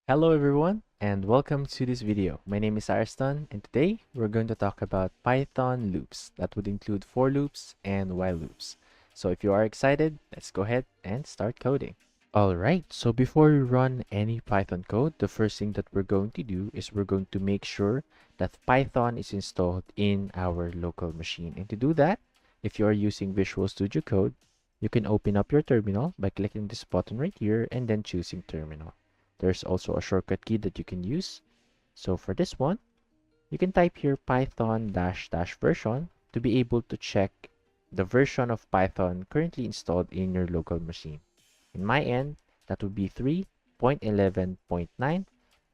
Hello everyone and welcome to this video. My name is Ariston and today we're going to talk about Python loops that would include for loops and while loops. So if you are excited, let's go ahead and start coding. Alright, so before we run any Python code, the first thing that we're going to do is we're going to make sure that Python is installed in our local machine. And to do that, if you are using Visual Studio Code, you can open up your terminal by clicking this button right here and then choosing terminal. There's also a shortcut key that you can use. So for this one, you can type here python -- version to be able to check the version of Python currently installed in your local machine. In my end, that would be 3.11.9.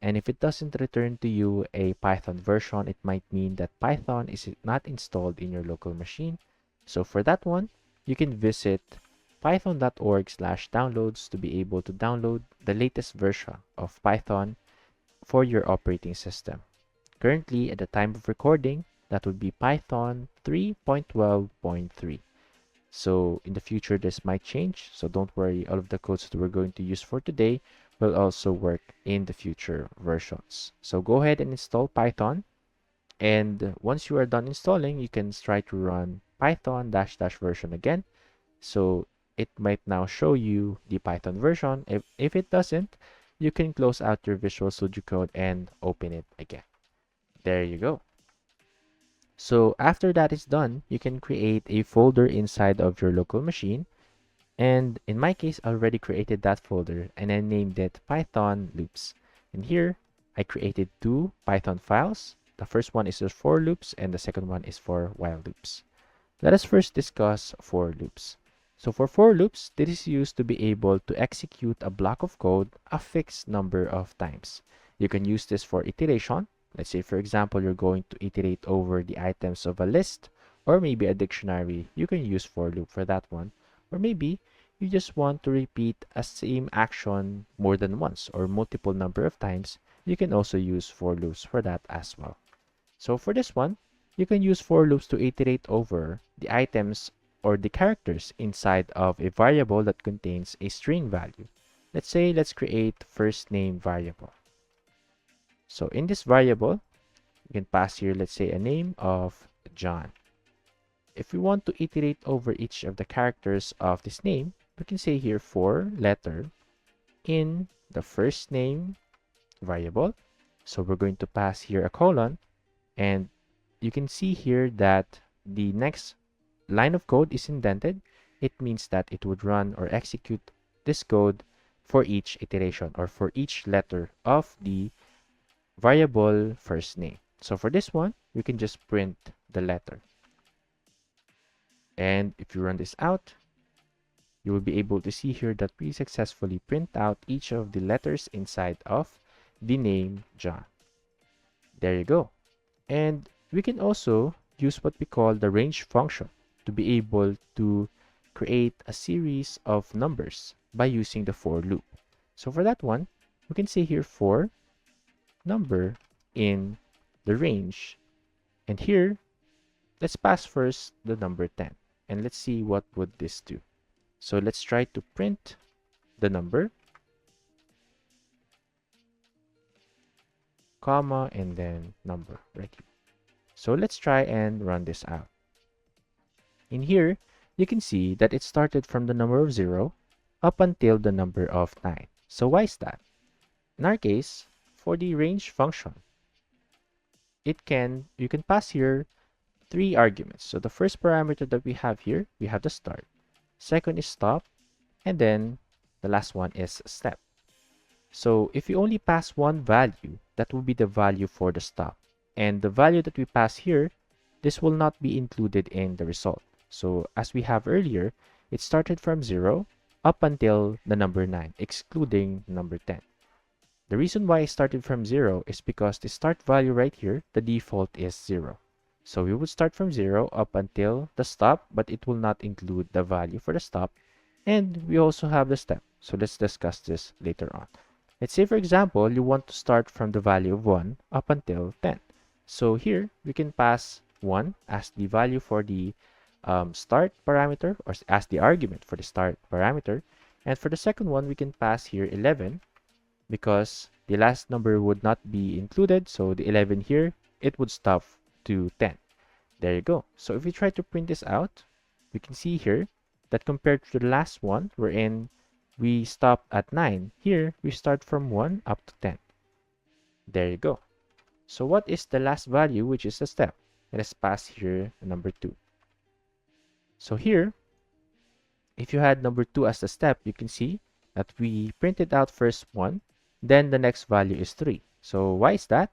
And if it doesn't return to you a Python version, it might mean that Python is not installed in your local machine. So for that one, you can visit python.org/downloads to be able to download the latest version of Python for your operating system. Currently, at the time of recording, that would be Python 3.12.3. So in the future, this might change. So don't worry, all of the codes that we're going to use for today will also work in the future versions. So go ahead and install Python. And once you are done installing, you can try to run python -- version again. So it might now show you the Python version. If it doesn't, you can close out your Visual Studio Code and open it again. There you go. So after that is done, you can create a folder inside of your local machine. And in my case, I already created that folder and I named it Python loops. And here I created two Python files. The first one is for loops and the second one is for while loops. Let us first discuss for loops. So for loops, this is used to be able to execute a block of code a fixed number of times. You can use this for iteration. Let's say, for example, you're going to iterate over the items of a list or maybe a dictionary. You can use for loop for that one. Or maybe you just want to repeat a same action more than once or multiple number of times. You can also use for loops for that as well. So for this one, you can use for loops to iterate over the items or the characters inside of a variable that contains a string value. Let's create first name variable. So in this variable, you can pass here, let's say, a name of John. If we want to iterate over each of the characters of this name, we can say here for letter in the first name variable. So we're going to pass here a colon, and you can see here that the next line of code is indented. It means that it would run or execute this code for each iteration or for each letter of the variable first name. So for this one, we can just print the letter. And if you run this out, you will be able to see here that we successfully print out each of the letters inside of the name John. There you go. And we can also use what we call the range function to be able to create a series of numbers by using the for loop. So for that one, we can say here for number in the range. And here, let's pass first the number 10. And let's see what would this do. So let's try to print the number, comma, and then number right here. So let's try and run this out. In here, you can see that it started from the number of 0 up until the number of 9. So why is that? In our case, for the range function, you can pass here 3 arguments. So the first parameter that we have here, we have the start. Second is stop, and then the last one is step. So if you only pass one value, that will be the value for the stop. And the value that we pass here, this will not be included in the result. So as we have earlier, it started from 0 up until the number 9, excluding number 10. The reason why I started from 0 is because the start value right here, the default is 0. So we would start from 0 up until the stop, but it will not include the value for the stop. And we also have the step. So let's discuss this later on. Let's say, for example, you want to start from the value of 1 up until 10. So here, we can pass 1 as the value for the start parameter, or as the argument for the start parameter. And for the second one, we can pass here 11, because the last number would not be included. So the 11 here, it would stop to 10. There you go. So if we try to print this out, we can see here that compared to the last one, wherein we stop at 9, here we start from 1 up to 10. There you go. So what is the last value, which is the step? Let us pass here number 2. So here, if you had number 2 as the step, you can see that we printed out first 1, then the next value is 3. So why is that?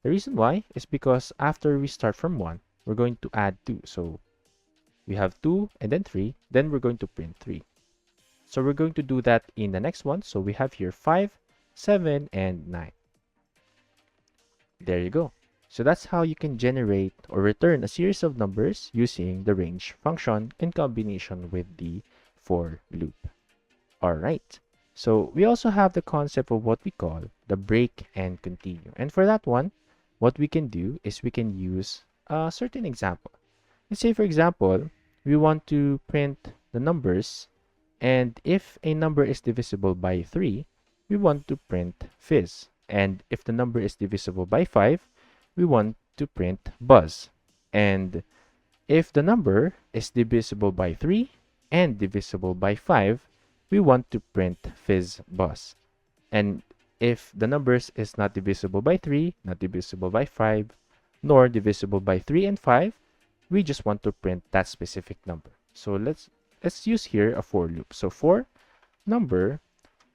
The reason why is because after we start from 1, we're going to add 2. So we have 2 and then 3, then we're going to print 3. So we're going to do that in the next one. So we have here 5, 7, and 9. There you go. So that's how you can generate or return a series of numbers using the range function in combination with the for loop. All right. So we also have the concept of what we call the break and continue. And for that one, what we can do is we can use a certain example. Let's say, for example, we want to print the numbers, and if a number is divisible by 3, we want to print fizz. And if the number is divisible by 5, we want to print buzz. And if the number is divisible by 3 and divisible by 5, we want to print fizz buzz. And if the numbers is not divisible by 3, not divisible by 5, nor divisible by 3 and 5, we just want to print that specific number. So let's use here a for loop. So for number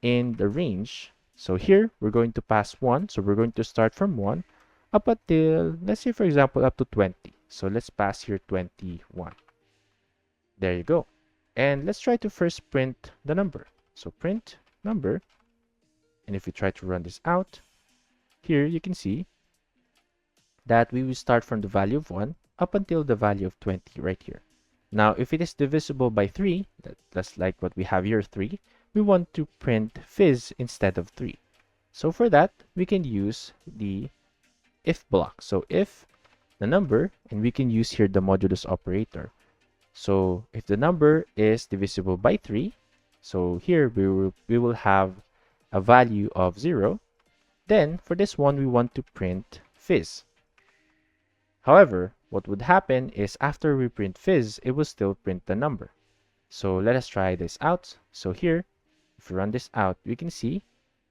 in the range, so here we're going to pass 1. So we're going to start from 1 up until, let's say for example, up to 20. So let's pass here 21. There you go. And let's try to first print the number. So print number. And if we try to run this out, here you can see that we will start from the value of 1 up until the value of 20 right here. Now, if it is divisible by 3, that's like what we have here, 3, we want to print fizz instead of 3. So for that, we can use the if block. So if the number, and we can use here the modulus operator. So if the number is divisible by 3, so here we will have a value of 0. Then for this one, we want to print fizz. However, what would happen is after we print fizz, it will still print the number. So let us try this out. So here, if we run this out, we can see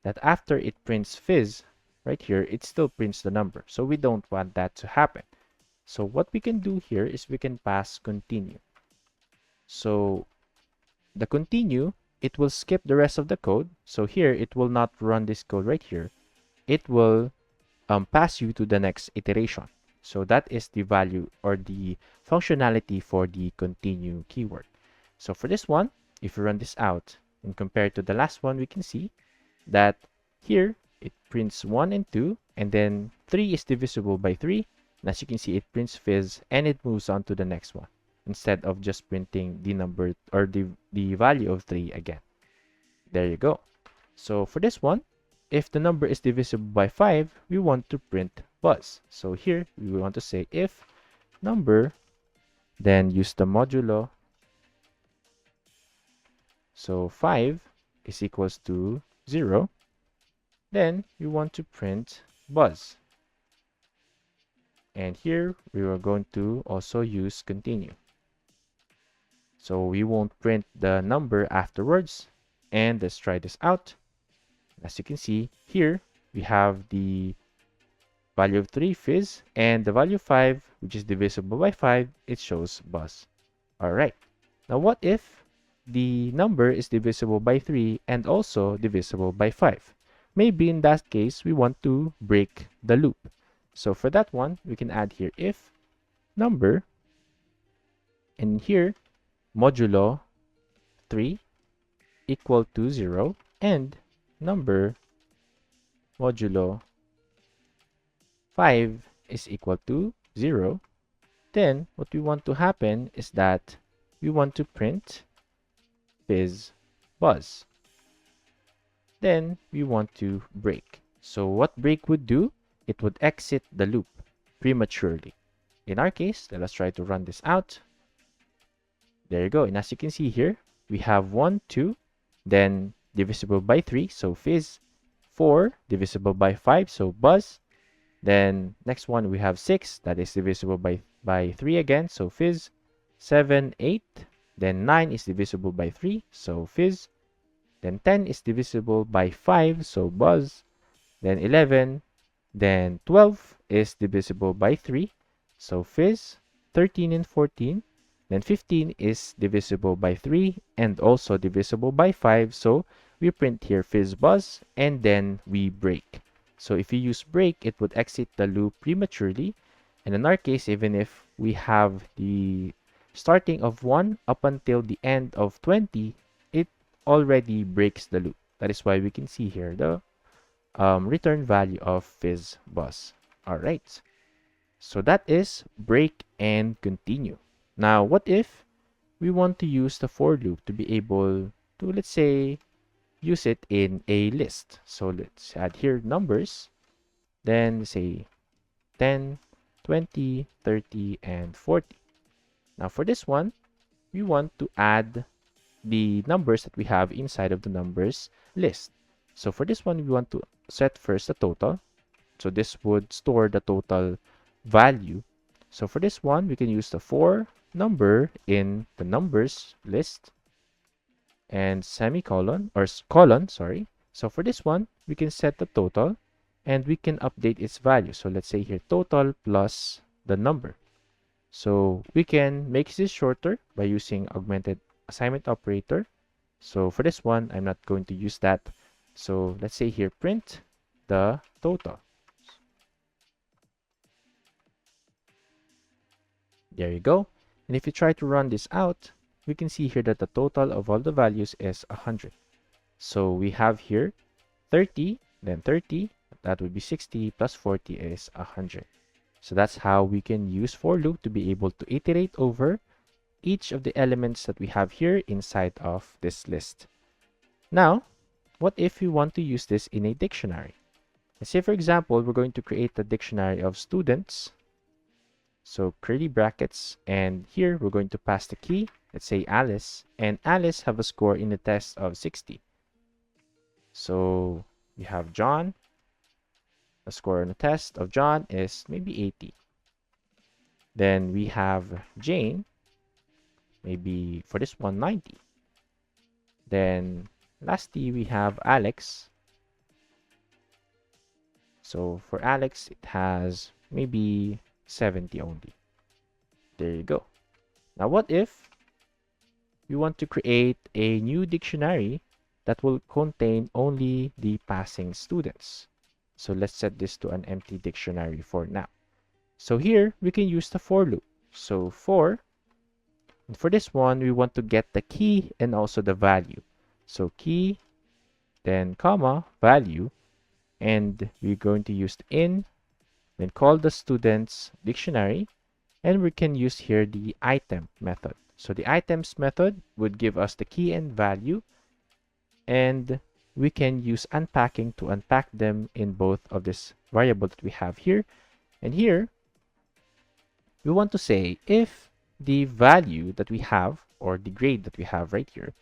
that after it prints fizz, right here, it still prints the number. So we don't want that to happen. So what we can do here is we can pass continue. So the continue, it will skip the rest of the code. So here, it will not run this code right here. It will pass you to the next iteration. So that is the value or the functionality for the continue keyword. So for this one, if we run this out and compare to the last one, we can see that here it prints 1 and 2, and then 3 is divisible by 3. And as you can see, it prints fizz and it moves on to the next one instead of just printing the number or the value of 3 again. There you go. So for this one, if the number is divisible by 5, we want to print buzz. So here we want to say if number, then use the modulo. So 5 is equals to 0. Then we want to print buzz. And here we are going to also use continue. So we won't print the number afterwards. And let's try this out. As you can see here, we have the value of 3 fizz and the value of 5, which is divisible by 5, it shows buzz. All right. Now what if the number is divisible by 3 and also divisible by 5? Maybe in that case, we want to break the loop. So for that one, we can add here if number, and here modulo 3 equal to 0 and number modulo 5 is equal to 0, then what we want to happen is that we want to print fizz buzz. Then we want to break. So what break would do? It would exit the loop prematurely. In our case, let us try to run this out. There you go. And as you can see here, we have 1, 2, then divisible by 3, so fizz, 4 divisible by 5, so buzz. Then next one we have 6, that is divisible by 3 again, so fizz. 7, 8, then 9 is divisible by 3, so fizz. Then 10 is divisible by 5, so buzz. Then 11, then 12 is divisible by 3, so fizz. 13 and 14, then 15 is divisible by 3 and also divisible by 5, so we print here fizz buzz and then we break. So if you use break, it would exit the loop prematurely. And in our case, even if we have the starting of 1 up until the end of 20, it already breaks the loop. That is why we can see here the return value of fizz buzz. All right. So that is break and continue. Now, what if we want to use the for loop to be able to, let's say, use it in a list? So let's add here numbers, then say 10, 20, 30, and 40. Now for this one, we want to add the numbers that we have inside of the numbers list. So for this one, we want to set first the total. So this would store the total value. So for this one, we can use the for number in the numbers list and semicolon or colon, sorry. So for this one, we can set the total and we can update its value. So let's say here total plus the number. So we can make this shorter by using augmented assignment operator. So for this one, I'm not going to use that. So let's say here print the total. There you go. And if you try to run this out, we can see here that the total of all the values is 100. So we have here 30, then 30, that would be 60 plus 40 is 100. So that's how we can use for loop to be able to iterate over each of the elements that we have here inside of this list. Now, what if we want to use this in a dictionary? Let's say, for example, we're going to create a dictionary of students. So curly brackets, and here we're going to pass the key, let's say Alice, and Alice have a score in the test of 60. So we have John, the score on the test of John is maybe 80. Then we have Jane, maybe for this one 90. Then lastly we have Alex. So for Alex it has maybe 70 only. There you go. Now what if we want to create a new dictionary that will contain only the passing students? So let's set this to an empty dictionary for now. So here we can use the for loop. So for this one, we want to get the key and also the value. So key, then comma, value, and we're going to use in, then call the students dictionary, and we can use here the item method. So the items method would give us the key and value, and we can use unpacking to unpack them in both of this variable that we have here. And here, we want to say if the value that we have, or the grade that we have right here,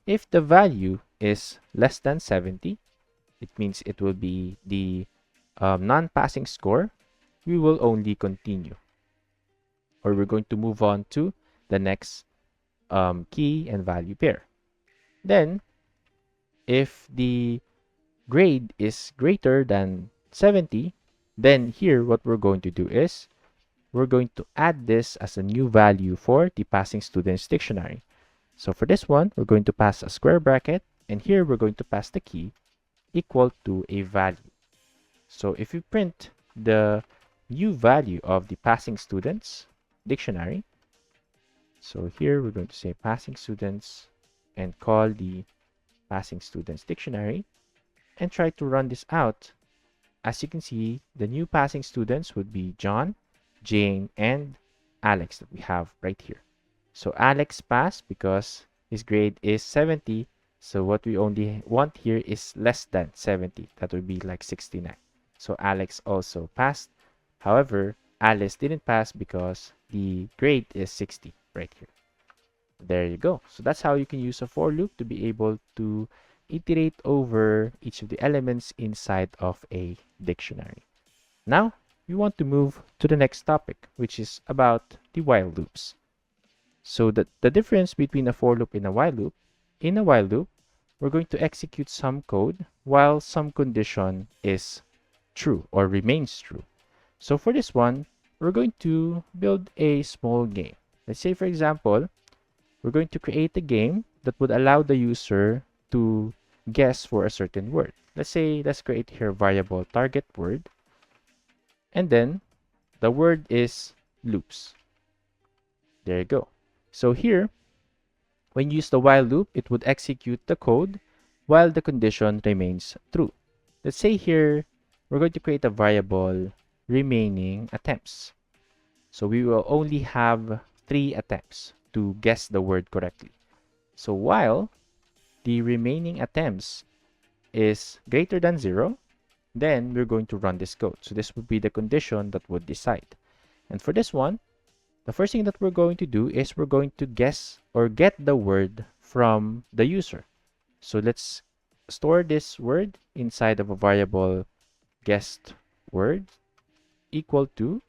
if the value is less than 70, it means it will be the non-passing score. We will only continue, or we're going to move on to the next key and value pair. Then, if the grade is greater than 70, then here what we're going to do is we're going to add this as a new value for the passing students dictionary. So for this one, we're going to pass a square bracket, and here we're going to pass the key equal to a value. So if you print the new value of the passing students dictionary, so here we're going to say passing students and call the passing students dictionary and try to run this out. As you can see, the new passing students would be John, Jane, and Alex that we have right here. So Alex passed because his grade is 70. So what we only want here is less than 70. That would be like 69. So Alex also passed. However, Alice didn't pass because the grade is 60 right here. There you go. So that's how you can use a for loop to be able to iterate over each of the elements inside of a dictionary. Now, we want to move to the next topic, which is about the while loops. So the difference between a for loop and a while loop, in a while loop, we're going to execute some code while some condition is true or remains true. So for this one, we're going to build a small game. Let's say, for example, we're going to create a game that would allow the user to guess for a certain word. Let's say, let's create here variable target word, and then the word is loops. There you go. So here, when you use the while loop, it would execute the code while the condition remains true. Let's say here, we're going to create a variable remaining attempts. So we will only have 3 attempts to guess the word correctly. So while the remaining attempts is greater than 0, then we're going to run this code. So this would be the condition that would decide. And for this one, the first thing that we're going to do is we're going to guess or get the word from the user. So let's store this word inside of a variable guessed word equal to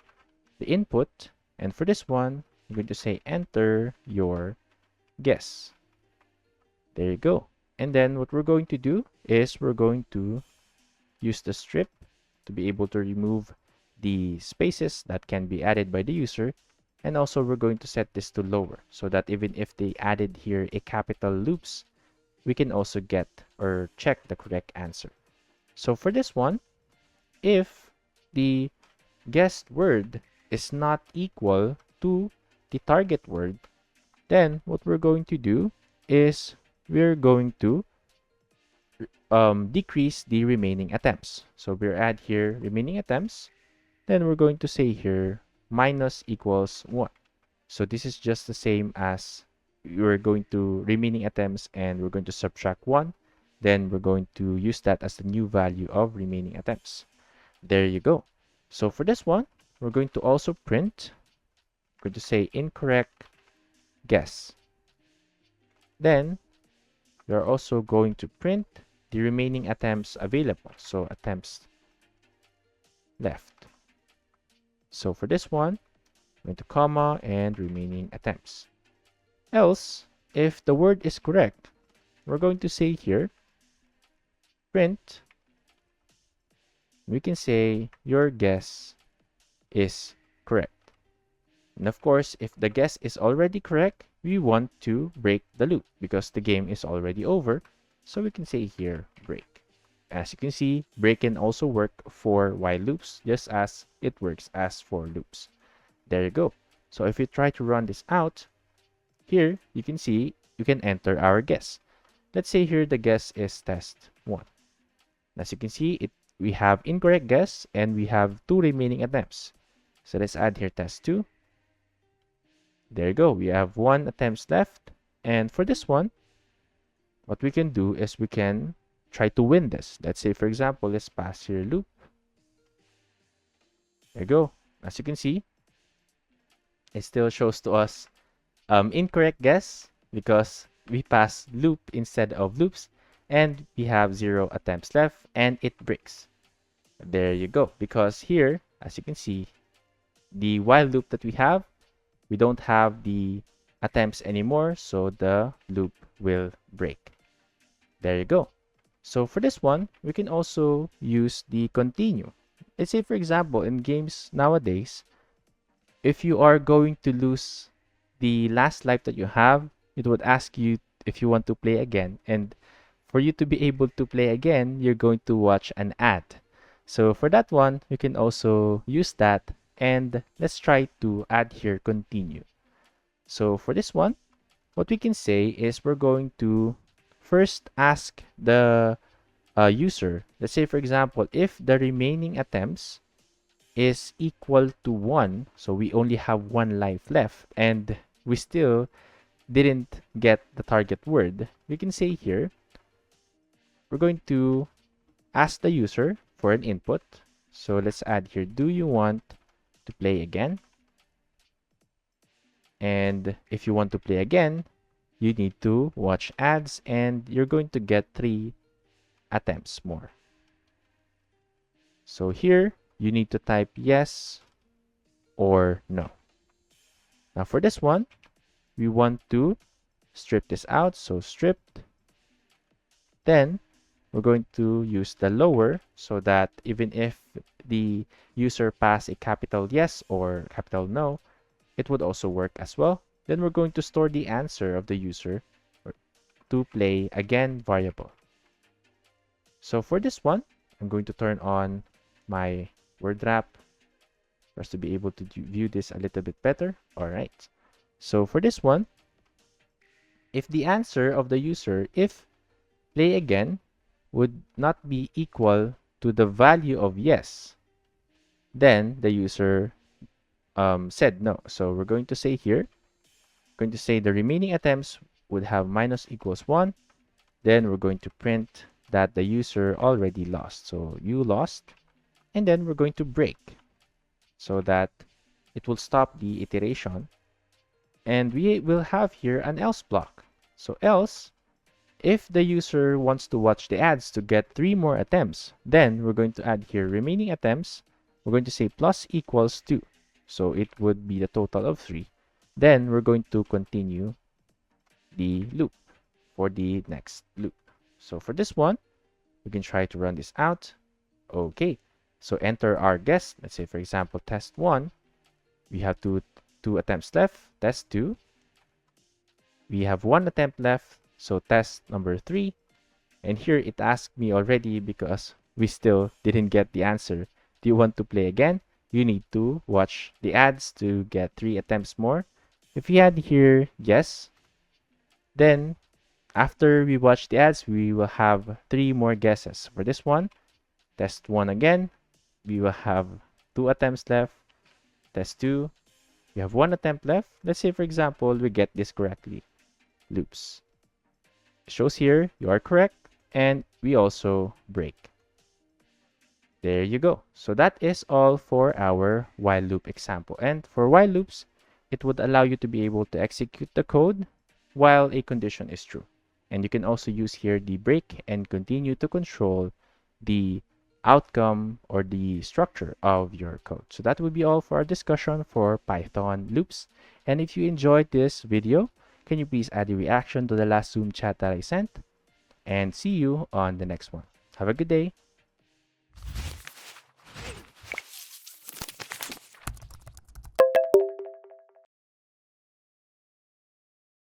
the input. And for this one, I'm going to say enter your guess. There you go. And then what we're going to do is we're going to use the strip to be able to remove the spaces that can be added by the user. And also we're going to set this to lower so that even if they added here a capital loops, we can also get or check the correct answer. So for this one, if the guessed word is not equal to the target word, then what we're going to do is we're going to decrease the remaining attempts. So we'll add here remaining attempts. Then we're going to say here minus equals 1. So this is just the same as we're going to remaining attempts and we're going to subtract 1. Then we're going to use that as the new value of remaining attempts. There you go. So for this one, we're going to also print, we're going to say incorrect guess. Then we're also going to print the remaining attempts available. So attempts left. So for this one, I'm going to comma and remaining attempts. Else, if the word is correct, we're going to say here print, we can say your guess is correct. And of course, if the guess is already correct, we want to break the loop because the game is already over. So we can say here break. As you can see, break can also work for while loops just as it works as for loops. There you go. So if you try to run this out, here you can see you can enter our guess. Let's say here the guess is test 1. As you can see, we have incorrect guess and we have 2 remaining attempts. So let's add here test 2. There you go. We have 1 attempts left. And for this one, what we can do is we can try to win this. Let's say, for example, let's pass here loop. There you go. As you can see, it still shows to us incorrect guess because we pass loop instead of loops. And we have 0 attempts left and it breaks. There you go. Because here, as you can see, the while loop that we have, we don't have the attempts anymore, so the loop will break. There you go. So for this one, we can also use the continue. Let's say, for example, in games nowadays, if you are going to lose the last life that you have, it would ask you if you want to play again. And for you to be able to play again, you're going to watch an ad. So for that one, you can also use that. And let's try to add here continue. So for this one, what we can say is we're going to first ask the user. Let's say, for example, if the remaining attempts is equal to 1, so we only have 1 life left, and we still didn't get the target word, we can say here, we're going to ask the user for an input. So let's add here, do you want to play again? And if you want to play again, you need to watch ads and you're going to get 3 attempts more. So here, you need to type yes or no. Now for this one, we want to strip this out. So stripped. Then we're going to use the lower so that even if the user pass a capital yes or capital no, it would also work as well. Then we're going to store the answer of the user to play again variable. So for this one, I'm going to turn on my word wrap for us to be able to view this a little bit better. All right. So for this one, if the answer of the user, if play again, would not be equal to the value of yes, then the user said no. So we're going to say here, going to say the remaining attempts would have minus equals 1. Then we're going to print that the user already lost. So you lost. And then we're going to break so that it will stop the iteration. And we will have here an else block. So else, if the user wants to watch the ads to get 3 more attempts, then we're going to add here remaining attempts. We're going to say plus equals 2. So it would be the total of 3. Then we're going to continue the loop for the next loop. So for this one, we can try to run this out. Okay, so enter our guess. Let's say, for example, test 1. We have two attempts left. Test 2. We have 1 attempt left. So test number 3. And here it asked me already because we still didn't get the answer. Do you want to play again? You need to watch the ads to get 3 attempts more. If we had here yes, then after we watch the ads, we will have 3 more guesses. For this one, test 1 again. We will have 2 attempts left. Test 2. We have 1 attempt left. Let's say, for example, we get this correctly. Loops. It shows here you are correct. And we also break. There you go. So that is all for our while loop example. And for while loops, it would allow you to be able to execute the code while a condition is true. And you can also use here the break and continue to control the outcome or the structure of your code. So that would be all for our discussion for Python loops. And if you enjoyed this video, can you please add a reaction to the last Zoom chat that I sent? And see you on the next one. Have a good day.